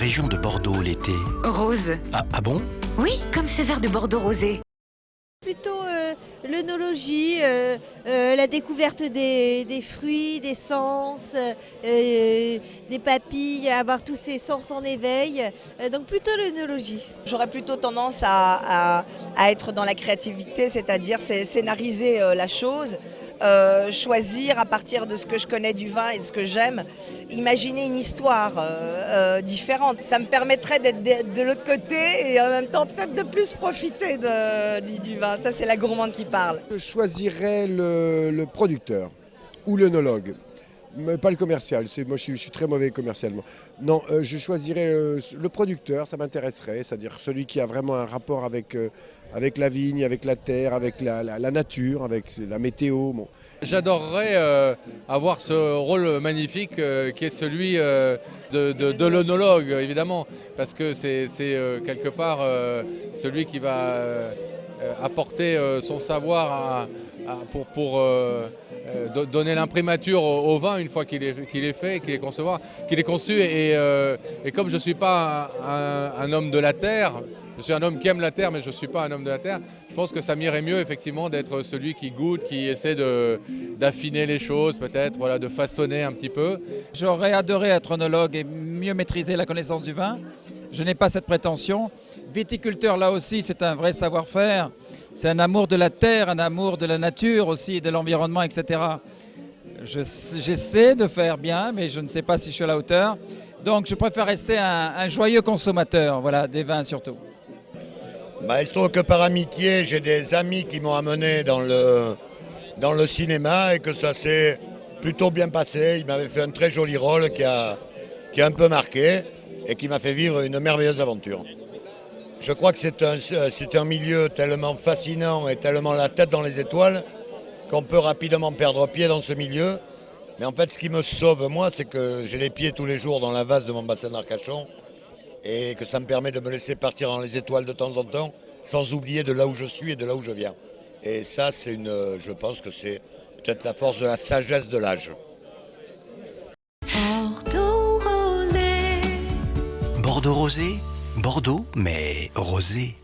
région de Bordeaux l'été? Rose. Ah bon? Oui, comme ce verre de Bordeaux rosé. Plutôt l'œnologie, la découverte des fruits, des sens, des papilles, avoir tous ces sens en éveil. Donc plutôt l'œnologie. J'aurais plutôt tendance à être dans la créativité, c'est-à-dire scénariser la chose, choisir à partir de ce que je connais du vin et de ce que j'aime, imaginer une histoire différente. Ça me permettrait d'être de l'autre côté et en même temps peut-être de plus profiter du vin. Ça, c'est la gourmande qui parle. Je choisirais le producteur ou l'œnologue, mais pas le commercial. Moi, je suis très mauvais commercialement. Non, je choisirais le producteur, ça m'intéresserait, c'est-à-dire celui qui a vraiment un rapport avec la vigne, avec la terre, avec la nature, avec la météo. Bon. J'adorerais avoir ce rôle magnifique qui est celui de l'œnologue, évidemment, parce que c'est quelque part celui qui va apporter son savoir pour donner l'imprimature au vin une fois qu'il est fait, qu'il est conçu. Et comme je ne suis pas un homme de la terre, je suis un homme qui aime la terre, mais je ne suis pas un homme de la terre. Je pense que ça m'irait mieux effectivement d'être celui qui goûte, qui essaie d'affiner les choses peut-être, voilà, de façonner un petit peu. J'aurais adoré être œnologue et mieux maîtriser la connaissance du vin. Je n'ai pas cette prétention. Viticulteur, là aussi, c'est un vrai savoir-faire. C'est un amour de la terre, un amour de la nature aussi, de l'environnement, etc. J'essaie de faire bien, mais je ne sais pas si je suis à la hauteur. Donc je préfère rester un joyeux consommateur, voilà, des vins surtout. Il se trouve que par amitié, j'ai des amis qui m'ont amené dans le cinéma et que ça s'est plutôt bien passé. Ils m'avaient fait un très joli rôle qui a un peu marqué et qui m'a fait vivre une merveilleuse aventure. Je crois que c'est un milieu tellement fascinant et tellement la tête dans les étoiles qu'on peut rapidement perdre pied dans ce milieu. Mais en fait, ce qui me sauve, moi, c'est que j'ai les pieds tous les jours dans la vase de mon bassin d'Arcachon et que ça me permet de me laisser partir dans les étoiles de temps en temps sans oublier de là où je suis et de là où je viens. Et ça, je pense que c'est peut-être la force de la sagesse de l'âge. Bordeaux rosé. Bordeaux rosé? Bordeaux, mais rosé.